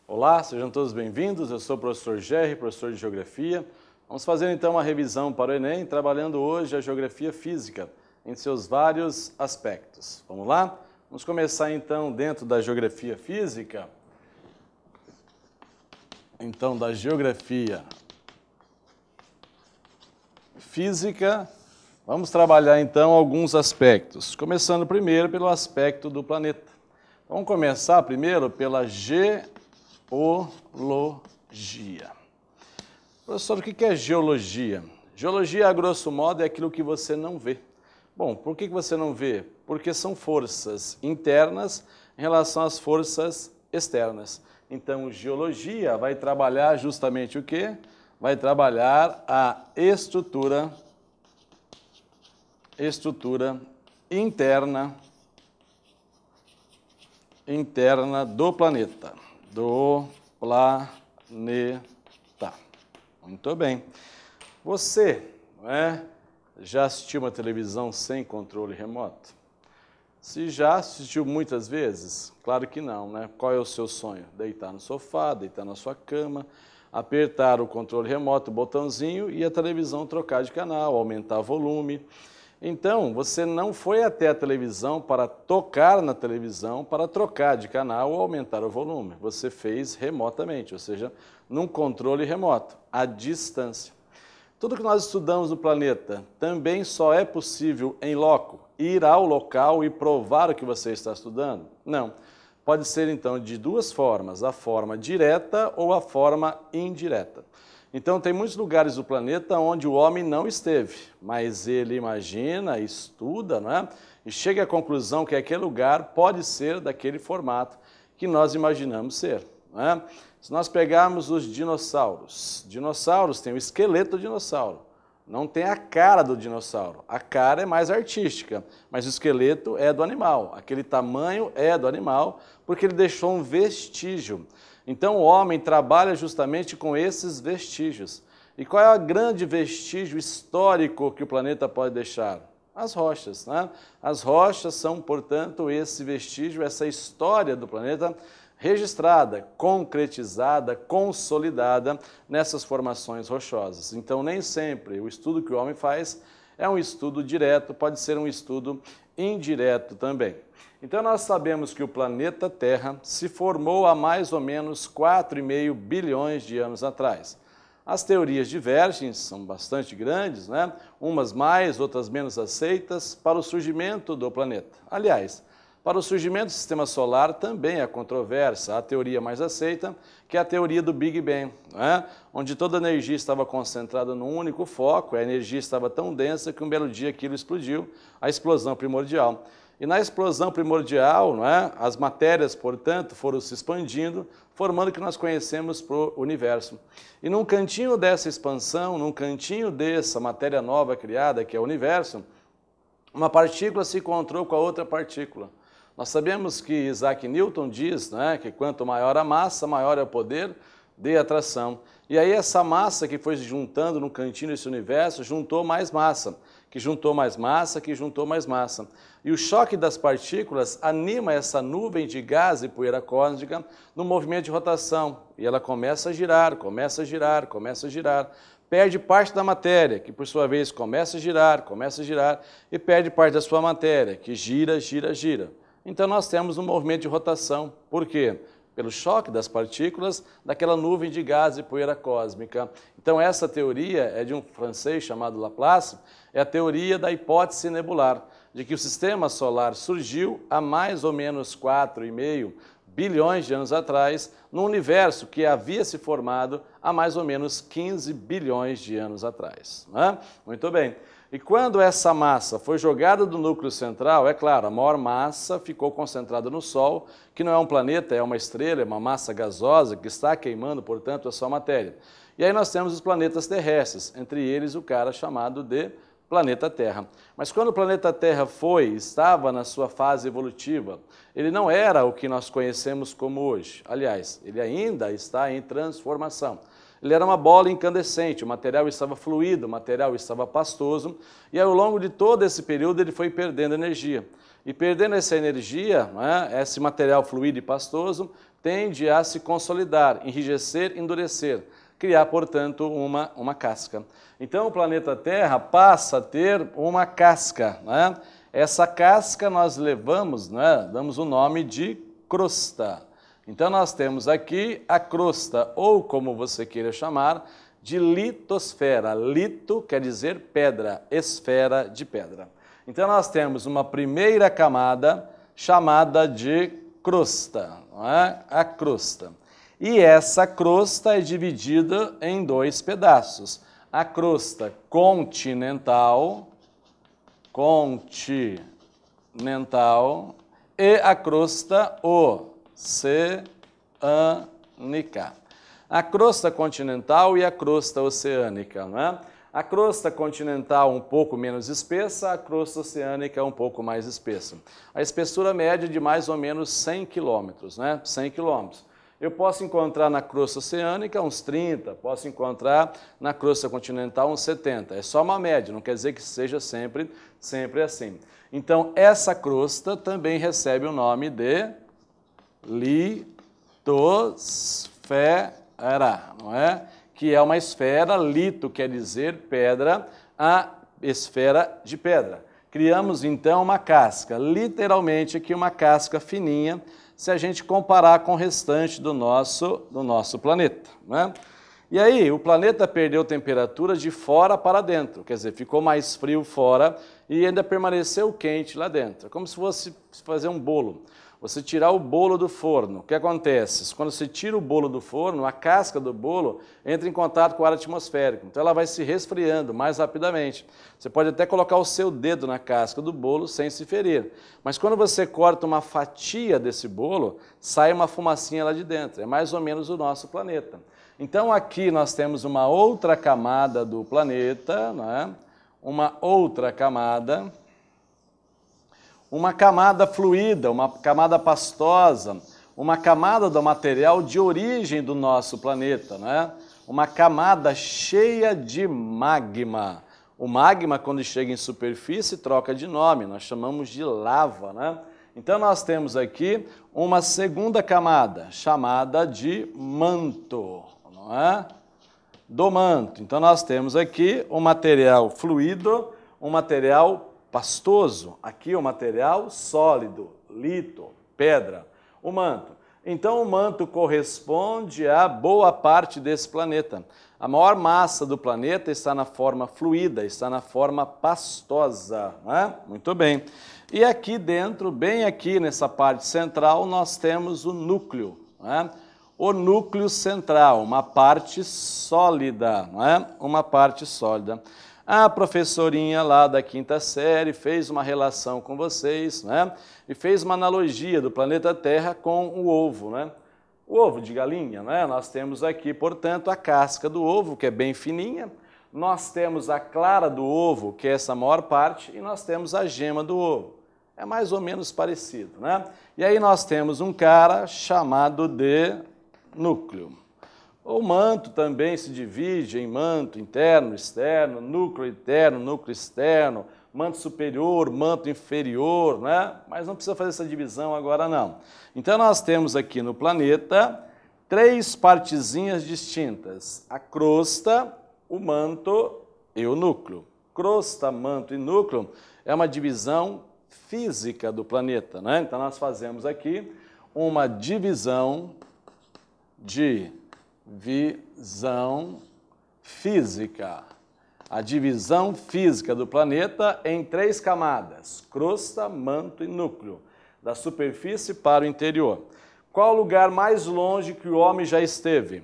Olá, sejam todos bem-vindos. Eu sou o professor Gerry, professor de Geografia. Vamos fazer então uma revisão para o Enem, trabalhando hoje a Geografia Física em seus vários aspectos. Vamos lá? Vamos começar então dentro da Geografia Física. Então, da Geografia Física, vamos trabalhar então alguns aspectos. Começando primeiro pelo aspecto do planeta. Vamos começar primeiro pela geologia. Professor, o que é geologia? Geologia, a grosso modo, é aquilo que você não vê. Bom, por que você não vê? Porque são forças internas em relação às forças externas. Então, geologia vai trabalhar justamente o quê? Vai trabalhar a estrutura interna do planeta. Muito bem. Você, não é, já assistiu uma televisão sem controle remoto? Se já assistiu muitas vezes? Claro que não, né? Qual é o seu sonho? Deitar no sofá, deitar na sua cama, apertar o controle remoto, o botãozinho e a televisão trocar de canal, aumentar o volume. Então, você não foi até a televisão para tocar na televisão, para trocar de canal ou aumentar o volume. Você fez remotamente, ou seja, num controle remoto, à distância. Tudo que nós estudamos no planeta também só é possível em loco, ir ao local e provar o que você está estudando? Não. Pode ser, então, de duas formas, a forma direta ou a forma indireta. Então, tem muitos lugares do planeta onde o homem não esteve, mas ele imagina, estuda, não é? E chega à conclusão que aquele lugar pode ser daquele formato que nós imaginamos ser. Não é? Se nós pegarmos os dinossauros têm o esqueleto do dinossauro, não tem a cara do dinossauro. A cara é mais artística, mas o esqueleto é do animal. Aquele tamanho é do animal, porque ele deixou um vestígio. Então, o homem trabalha justamente com esses vestígios. E qual é o grande vestígio histórico que o planeta pode deixar? As rochas, né? As rochas são, portanto, esse vestígio, essa história do planeta registrada, concretizada, consolidada nessas formações rochosas. Então, nem sempre o estudo que o homem faz é um estudo direto, pode ser um estudo indireto também. Então, nós sabemos que o planeta Terra se formou há mais ou menos 4,5 bilhões de anos atrás. As teorias divergem, são bastante grandes, né? Umas mais, outras menos aceitas, para o surgimento do planeta. Aliás, para o surgimento do Sistema Solar também há controvérsia. A teoria mais aceita, que é a teoria do Big Bang, né? Onde toda a energia estava concentrada num único foco, a energia estava tão densa que um belo dia aquilo explodiu, a explosão primordial. E na explosão primordial, não é, as matérias, portanto, foram se expandindo, formando o que nós conhecemos para o universo. E num cantinho dessa expansão, num cantinho dessa matéria nova criada, que é o universo, uma partícula se encontrou com a outra partícula. Nós sabemos que Isaac Newton diz, né, que quanto maior a massa, maior é o poder de atração. E aí essa massa que foi se juntando no cantinho desse universo, juntou mais massa, que juntou mais massa, que juntou mais massa. E o choque das partículas anima essa nuvem de gás e poeira cósmica no movimento de rotação. E ela começa a girar, começa a girar, começa a girar. Perde parte da matéria, que por sua vez começa a girar, e perde parte da sua matéria, que gira, gira, gira. Então nós temos um movimento de rotação. Por quê? Pelo choque das partículas daquela nuvem de gás e poeira cósmica. Então essa teoria é de um francês chamado Laplace, é a teoria da hipótese nebular, de que o Sistema Solar surgiu há mais ou menos 4,5 bilhões de anos atrás, num universo que havia se formado há mais ou menos 15 bilhões de anos atrás. Né? Muito bem. E quando essa massa foi jogada do núcleo central, é claro, a maior massa ficou concentrada no Sol, que não é um planeta, é uma estrela, é uma massa gasosa que está queimando, portanto, a sua matéria. E aí nós temos os planetas terrestres, entre eles o cara chamado de planeta Terra. Mas quando o planeta Terra estava na sua fase evolutiva, ele não era o que nós conhecemos como hoje. Aliás, ele ainda está em transformação. Ele era uma bola incandescente, o material estava fluido, o material estava pastoso, e ao longo de todo esse período ele foi perdendo energia. E perdendo essa energia, né, esse material fluido e pastoso tende a se consolidar, enrijecer, endurecer, criar, portanto, uma casca. Então o planeta Terra passa a ter uma casca, né? Essa casca nós levamos, né, damos o nome de crosta. Então nós temos aqui a crosta, ou como você queira chamar, de litosfera. Lito quer dizer pedra, esfera de pedra. Então nós temos uma primeira camada chamada de crosta, não é? A crosta. E essa crosta é dividida em dois pedaços. A crosta continental e a crosta oceânica. A crosta continental e a crosta oceânica, não é? A crosta continental um pouco menos espessa, a crosta oceânica um pouco mais espessa. A espessura média é de mais ou menos 100 quilômetros, né? 100 quilômetros. Eu posso encontrar na crosta oceânica uns 30, posso encontrar na crosta continental uns 70. É só uma média, não quer dizer que seja sempre assim. Então, essa crosta também recebe o nome de litosfera, não é? Que é uma esfera, lito quer dizer pedra, a esfera de pedra. Criamos então uma casca, literalmente aqui uma casca fininha, se a gente comparar com o restante do nosso planeta, né? E aí, o planeta perdeu temperatura de fora para dentro, quer dizer, ficou mais frio fora e ainda permaneceu quente lá dentro. É como se fosse fazer um bolo. Você tirar o bolo do forno, o que acontece? Quando você tira o bolo do forno, a casca do bolo entra em contato com o ar atmosférico, então ela vai se resfriando mais rapidamente. Você pode até colocar o seu dedo na casca do bolo sem se ferir, mas quando você corta uma fatia desse bolo, sai uma fumacinha lá de dentro, é mais ou menos o nosso planeta. Então aqui nós temos uma outra camada do planeta, né? Uma camada fluida, uma camada pastosa, uma camada do material de origem do nosso planeta, né? Uma camada cheia de magma. O magma, quando chega em superfície, troca de nome, nós chamamos de lava, né? Então nós temos aqui uma segunda camada, chamada de manto, não é? Do manto. Então nós temos aqui um material fluido, um material pastoso, aqui o material sólido, lito, pedra, o manto. Então o manto corresponde a boa parte desse planeta. A maior massa do planeta está na forma fluida, está na forma pastosa, né? Muito bem. E aqui dentro, bem aqui nessa parte central, nós temos o núcleo, né? O núcleo central, uma parte sólida, não é? Uma parte sólida. A professorinha lá da quinta série fez uma relação com vocês, né? E fez uma analogia do planeta Terra com o ovo, né? O ovo de galinha, né? Nós temos aqui, portanto, a casca do ovo, que é bem fininha. Nós temos a clara do ovo, que é essa maior parte, e nós temos a gema do ovo. É mais ou menos parecido, né? E aí nós temos um cara chamado de núcleo. O manto também se divide em manto interno, externo, núcleo interno, núcleo externo, manto superior, manto inferior, né? Mas não precisa fazer essa divisão agora não. Então nós temos aqui no planeta três partezinhas distintas: a crosta, o manto e o núcleo. Crosta, manto e núcleo é uma divisão física do planeta, né? Então nós fazemos aqui uma divisão física. A divisão física do planeta em três camadas: crosta, manto e núcleo, da superfície para o interior. Qual o lugar mais longe que o homem já esteve?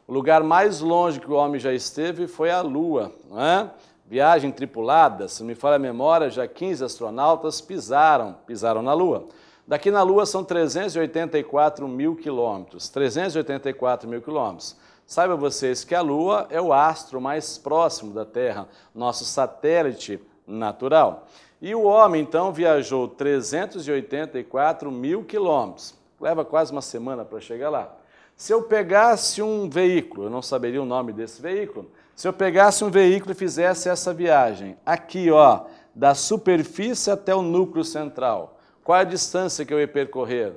O lugar mais longe que o homem já esteve foi a Lua, não é? Viagem tripulada, se me falha a memória, já 15 astronautas pisaram na Lua. Daqui na Lua são 384 mil quilômetros, 384 mil quilômetros. Saiba vocês que a Lua é o astro mais próximo da Terra, nosso satélite natural. E o homem, então, viajou 384 mil quilômetros. Leva quase uma semana para chegar lá. Se eu pegasse um veículo, eu não saberia o nome desse veículo, se eu pegasse um veículo e fizesse essa viagem, aqui, ó, da superfície até o núcleo central, qual é a distância que eu ia percorrer?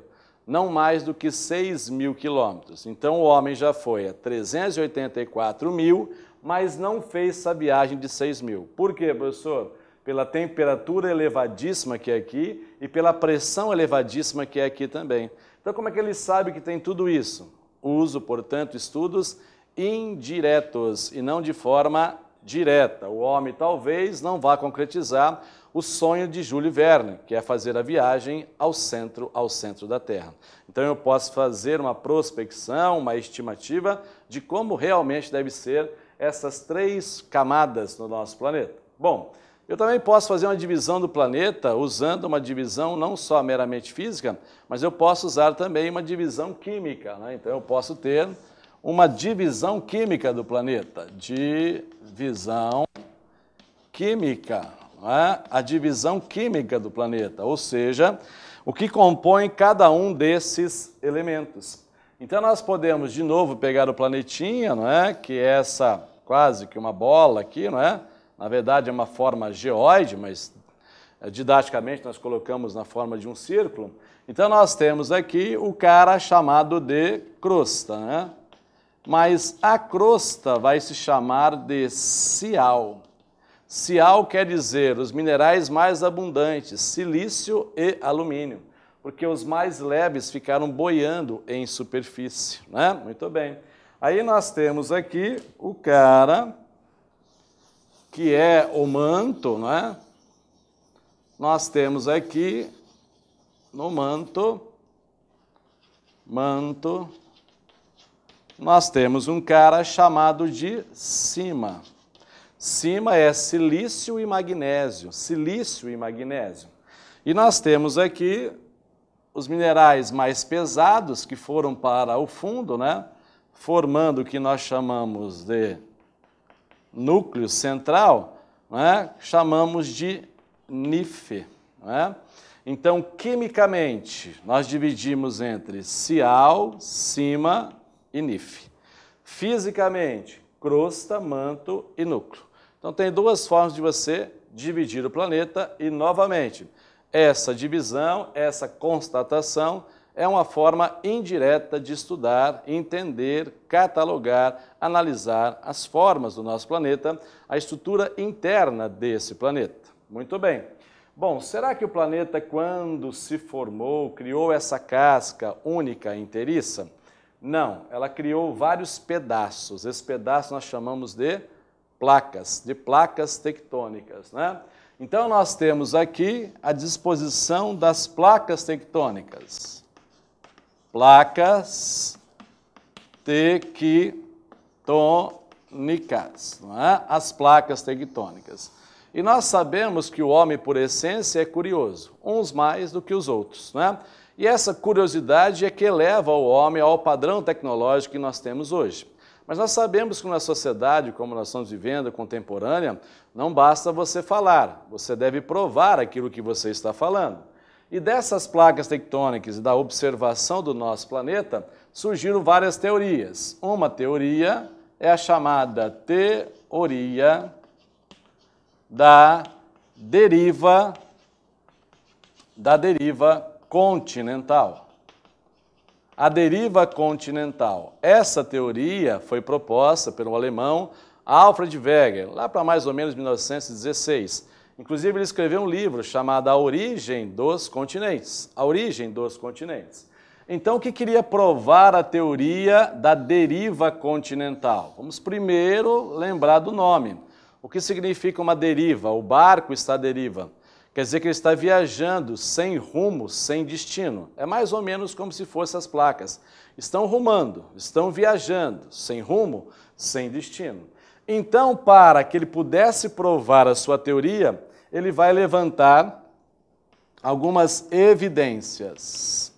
Não mais do que 6.000 quilômetros. Então, o homem já foi a 384 mil, mas não fez essa viagem de 6.000. Por quê, professor? Pela temperatura elevadíssima que é aqui e pela pressão elevadíssima que é aqui também. Então, como é que ele sabe que tem tudo isso? Uso, portanto, estudos indiretos e não de forma direta. O homem talvez não vá concretizar o sonho de Júlio Verne, que é fazer a viagem ao centro da Terra. Então eu posso fazer uma prospecção, uma estimativa de como realmente deve ser essas 3 camadas no nosso planeta. Bom, eu também posso fazer uma divisão do planeta usando uma divisão não só meramente física, mas eu posso usar também uma divisão química, né? Então eu posso ter uma divisão química do planeta, divisão química, né? A divisão química do planeta, ou seja, o que compõe cada um desses elementos. Então nós podemos de novo pegar o planetinha, não é? Que é essa quase que uma bola aqui, não é? Na verdade é uma forma geóide, mas didaticamente nós colocamos na forma de um círculo. Então nós temos aqui o cara chamado de crosta, né? Mas a crosta vai se chamar de cial. Cial quer dizer os minerais mais abundantes, silício e alumínio, porque os mais leves ficaram boiando em superfície, né? Muito bem. Aí nós temos aqui o cara que é o manto, né? Nós temos aqui no manto, nós temos um cara chamado de cima. Cima é silício e magnésio, E nós temos aqui os minerais mais pesados que foram para o fundo, né? Formando o que nós chamamos de núcleo central, né? Chamamos de NIF, né? Então, quimicamente, nós dividimos entre cial, cima e NIF. Fisicamente, crosta, manto e núcleo. Então, tem 2 formas de você dividir o planeta e, novamente, essa divisão, essa constatação é uma forma indireta de estudar, entender, catalogar, analisar as formas do nosso planeta, a estrutura interna desse planeta. Muito bem. Bom, será que o planeta, quando se formou, criou essa casca única inteiriça? Não, ela criou vários pedaços. Esses pedaços nós chamamos de placas tectônicas, né? Então, nós temos aqui a disposição das placas tectônicas. Placas tectônicas, não é? As placas tectônicas. E nós sabemos que o homem, por essência, é curioso, uns mais do que os outros, né? E essa curiosidade é que eleva o homem ao padrão tecnológico que nós temos hoje. Mas nós sabemos que na sociedade, como nós estamos vivendo, contemporânea, não basta você falar, você deve provar aquilo que você está falando. E dessas placas tectônicas e da observação do nosso planeta, surgiram várias teorias. Uma teoria é a chamada teoria da deriva continental. A deriva continental. Essa teoria foi proposta pelo alemão Alfred Wegener, lá para mais ou menos 1916. Inclusive, ele escreveu um livro chamado A Origem dos Continentes. A Origem dos Continentes. Então, o que queria provar a teoria da deriva continental? Vamos primeiro lembrar do nome. O que significa uma deriva? O barco está à deriva. Quer dizer que ele está viajando sem rumo, sem destino. É mais ou menos como se fossem as placas. Estão rumando, estão viajando, sem rumo, sem destino. Então, para que ele pudesse provar a sua teoria, ele vai levantar algumas evidências.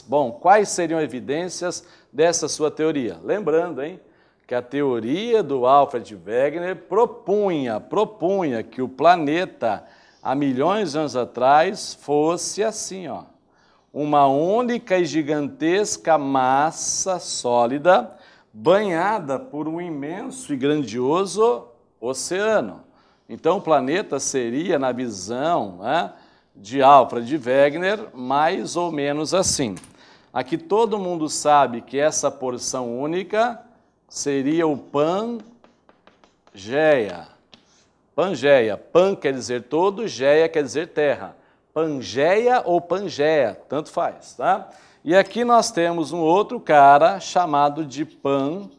Bom, quais seriam evidências dessa sua teoria? Lembrando, que a teoria do Alfred Wegener propunha que o planeta, há milhões de anos atrás, fosse assim, ó. uma única e gigantesca massa sólida banhada por um imenso e grandioso oceano. Então, o planeta seria, na visão, né, de Alfred Wegener, mais ou menos assim. Aqui todo mundo sabe que essa porção única seria o Pangeia. Pangeia. Pan quer dizer todo, Geia quer dizer terra. Pangeia ou Pangeia, tanto faz, tá? E aqui nós temos um outro cara chamado de Pan-ta-la-sa.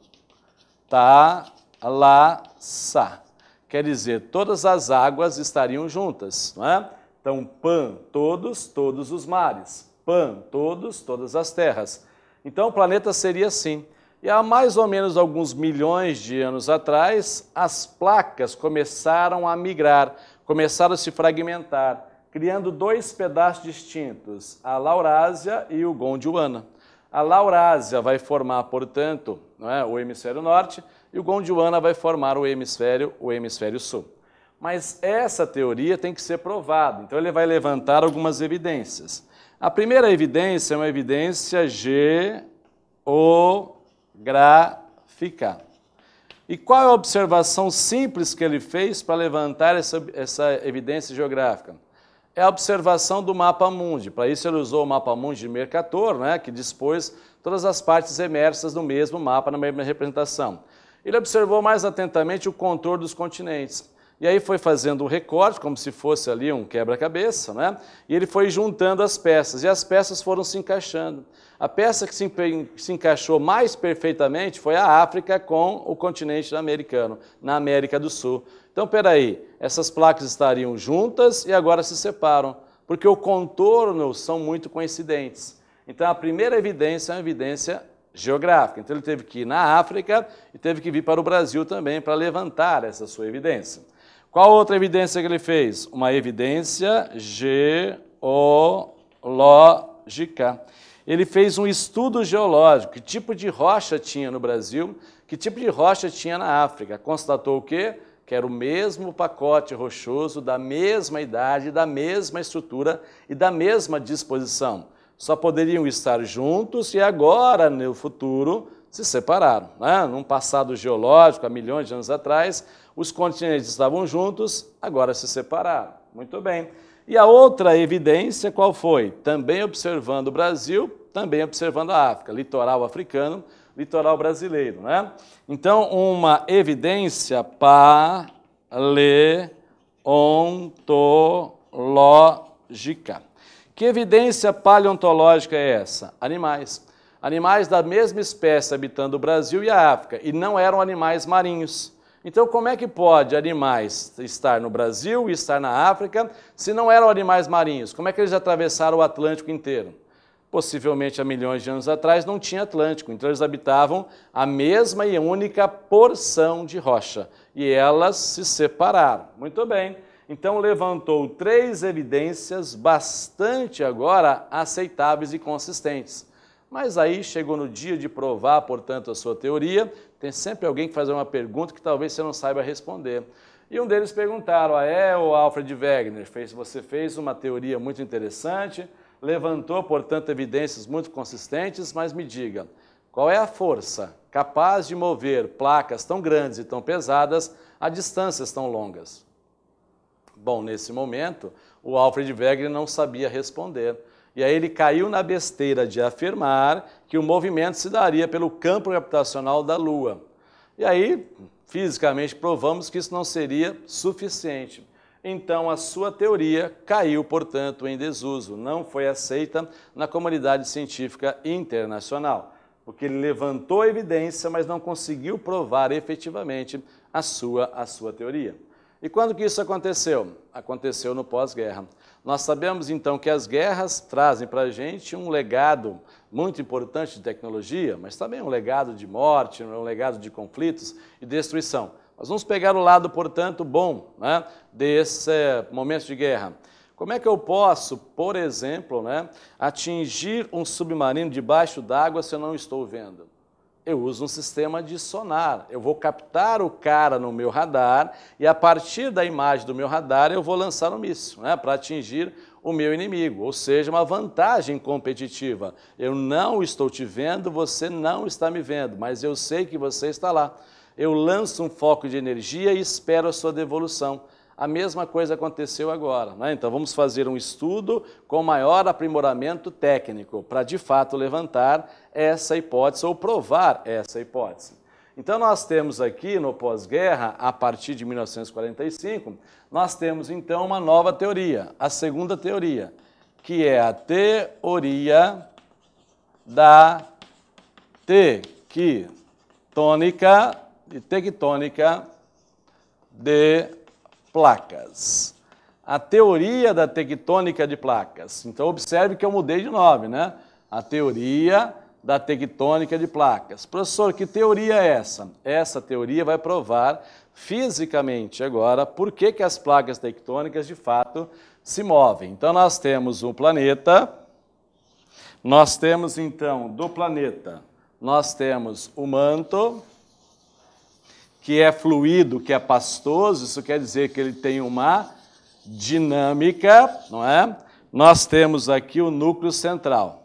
Quer dizer, todas as águas estariam juntas, não é? Então, Pan, todos, todos os mares. Pan, todos, todas as terras. Então, o planeta seria assim. E há mais ou menos alguns milhões de anos atrás, as placas começaram a migrar, começaram a se fragmentar, criando dois pedaços distintos, a Laurásia e o Gondwana. A Laurásia vai formar, portanto, não é, o hemisfério norte, e o Gondwana vai formar o hemisfério sul. Mas essa teoria tem que ser provada, então ele vai levantar algumas evidências. A primeira evidência é uma evidência geográfica. E qual é a observação simples que ele fez para levantar essa evidência geográfica? É a observação do mapa mundi. Para isso ele usou o mapa mundi de Mercator, né, que dispôs todas as partes emersas do mesmo mapa na mesma representação. Ele observou mais atentamente o contorno dos continentes. E aí foi fazendo um recorte, como se fosse ali um quebra-cabeça, né? E ele foi juntando as peças, e as peças foram se encaixando. A peça que se encaixou mais perfeitamente foi a África com o continente americano, na América do Sul. Então, peraí, essas placas estariam juntas e agora se separam, porque o contorno são muito coincidentes. Então, a primeira evidência é uma evidência geográfica. Então, ele teve que ir na África e teve que vir para o Brasil também para levantar essa sua evidência. Qual outra evidência que ele fez? Uma evidência geológica. Ele fez um estudo geológico, que tipo de rocha tinha no Brasil, que tipo de rocha tinha na África. Constatou o quê? Que era o mesmo pacote rochoso, da mesma idade, da mesma estrutura e da mesma disposição. Só poderiam estar juntos e agora, no futuro, se separaram, né? Num passado geológico, há milhões de anos atrás, os continentes estavam juntos, agora se separaram. Muito bem. E a outra evidência qual foi? Também observando o Brasil, também observando a África, litoral africano, litoral brasileiro, né? Então, uma evidência paleontológica. Que evidência paleontológica é essa? Animais. Animais da mesma espécie habitando o Brasil e a África, e não eram animais marinhos. Então, como é que pode animais estar no Brasil e estar na África se não eram animais marinhos? Como é que eles atravessaram o Atlântico inteiro? Possivelmente há milhões de anos atrás não tinha Atlântico, então eles habitavam a mesma e única porção de rocha, e elas se separaram. Muito bem. Então, levantou 3 evidências bastante agora aceitáveis e consistentes. Mas aí chegou no dia de provar, portanto, a sua teoria, tem sempre alguém que faz uma pergunta que talvez você não saiba responder. E um deles perguntaram, o Alfred Wegener, você fez uma teoria muito interessante, levantou, portanto, evidências muito consistentes, mas me diga, qual é a força capaz de mover placas tão grandes e tão pesadas a distâncias tão longas? Bom, nesse momento, o Alfred Wegener não sabia responder. E aí ele caiu na besteira de afirmar que o movimento se daria pelo campo gravitacional da Lua. E aí, fisicamente, provamos que isso não seria suficiente. Então, a sua teoria caiu, portanto, em desuso. Não foi aceita na comunidade científica internacional, porque ele levantou a evidência, mas não conseguiu provar efetivamente a sua teoria. E quando que isso aconteceu? Aconteceu no pós-guerra. Nós sabemos, então, que as guerras trazem para a gente um legado muito importante de tecnologia, mas também um legado de morte, um legado de conflitos e destruição. Nós vamos pegar o lado, portanto, bom, né, desse momento de guerra. Como é que eu posso, por exemplo, né, atingir um submarino debaixo d'água se eu não estou vendo? Eu uso um sistema de sonar. Eu vou captar o cara no meu radar e, a partir da imagem do meu radar, eu vou lançar um míssil, né, para atingir o meu inimigo, ou seja, uma vantagem competitiva. Eu não estou te vendo, você não está me vendo, mas eu sei que você está lá. Eu lanço um foco de energia e espero a sua devolução. A mesma coisa aconteceu agora, né? Então vamos fazer um estudo com maior aprimoramento técnico para de fato levantar essa hipótese ou provar essa hipótese. Então nós temos aqui no pós-guerra, a partir de 1945, nós temos então uma nova teoria, a segunda teoria, que é a teoria da tectônica de placas. A teoria da tectônica de placas. Então, observe que eu mudei de nome, né? A teoria da tectônica de placas. Professor, que teoria é essa? Essa teoria vai provar fisicamente agora por que as placas tectônicas de fato se movem. Então, nós temos um planeta, nós temos então do planeta, nós temos o manto, que é fluido, que é pastoso, isso quer dizer que ele tem uma dinâmica, não é? Nós temos aqui o núcleo central.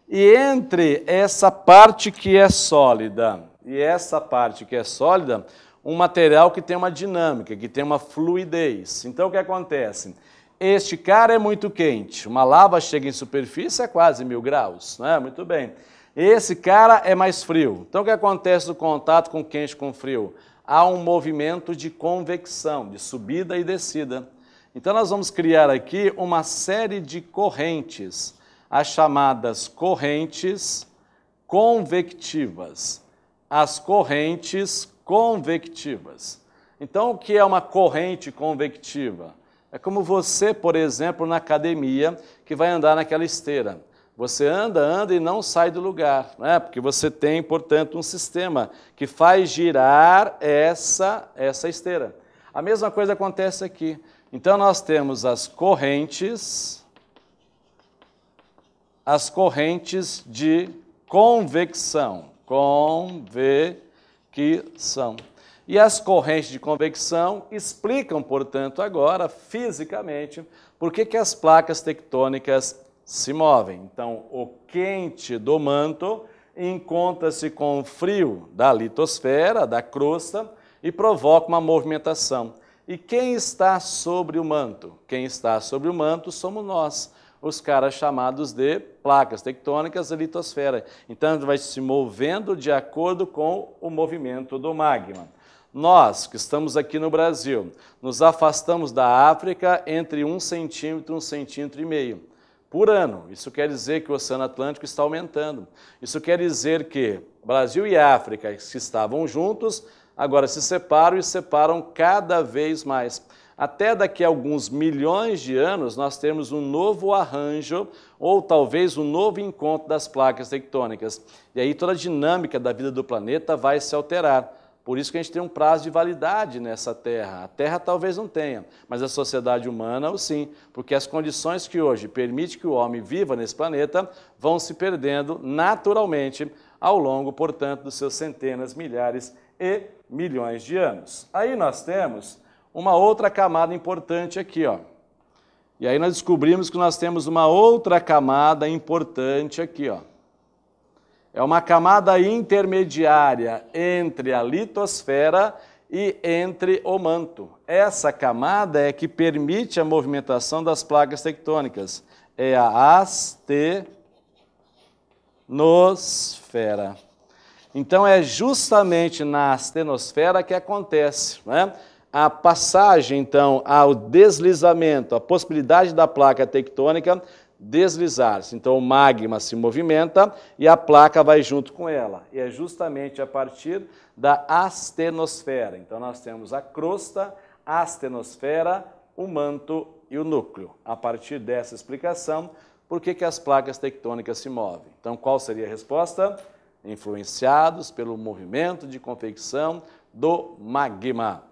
E entre essa parte que é sólida e essa parte que é sólida, um material que tem uma dinâmica, que tem uma fluidez. Então, o que acontece? Este cara é muito quente, uma lava chega em superfície a quase 1000 graus, né? Muito bem. Esse cara é mais frio. Então, o que acontece no contato com quente com frio? Há um movimento de convecção, de subida e descida. Então, nós vamos criar aqui uma série de correntes, as chamadas correntes convectivas. As correntes convectivas. Então, o que é uma corrente convectiva? É como você, por exemplo, na academia, que vai andar naquela esteira. Você anda e não sai do lugar, né? Porque você tem, portanto, um sistema que faz girar essa esteira. A mesma coisa acontece aqui. Então, nós temos as correntes de convecção. E as correntes de convecção explicam, portanto, agora, fisicamente, por que as placas tectônicas se movem. Então, o quente do manto encontra-se com o frio da litosfera, da crosta, e provoca uma movimentação. E quem está sobre o manto? Quem está sobre o manto somos nós, os caras chamados de placas tectônicas da litosfera. Então, vai se movendo de acordo com o movimento do magma. Nós, que estamos aqui no Brasil, nos afastamos da África entre 1 centímetro e 1,5 centímetros por ano. Isso quer dizer que o Oceano Atlântico está aumentando. Isso quer dizer que Brasil e África, que estavam juntos, agora se separam e separam cada vez mais. Até daqui a alguns milhões de anos, nós temos um novo arranjo, ou talvez um novo encontro das placas tectônicas. E aí toda a dinâmica da vida do planeta vai se alterar. Por isso que a gente tem um prazo de validade nessa Terra. A Terra talvez não tenha, mas a sociedade humana, sim, porque as condições que hoje permitem que o homem viva nesse planeta vão se perdendo naturalmente ao longo, portanto, dos seus centenas, milhares e milhões de anos. Aí nós temos uma outra camada importante aqui, ó. E aí nós descobrimos que nós temos uma outra camada importante aqui, ó. É uma camada intermediária entre a litosfera e entre o manto. Essa camada é que permite a movimentação das placas tectônicas. É a astenosfera. Então, é justamente na astenosfera que acontece, né? A passagem, então, ao deslizamento, a possibilidade da placa tectônica deslizar-se. Então, o magma se movimenta e a placa vai junto com ela. E é justamente a partir da astenosfera. Então, nós temos a crosta, a astenosfera, o manto e o núcleo. A partir dessa explicação, por que as placas tectônicas se movem? Então, qual seria a resposta? Influenciados pelo movimento de convecção do magma.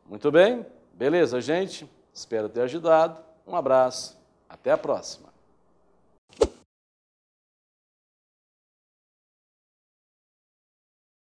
Muito bem? Beleza, gente? Espero ter ajudado. Um abraço. Até a próxima.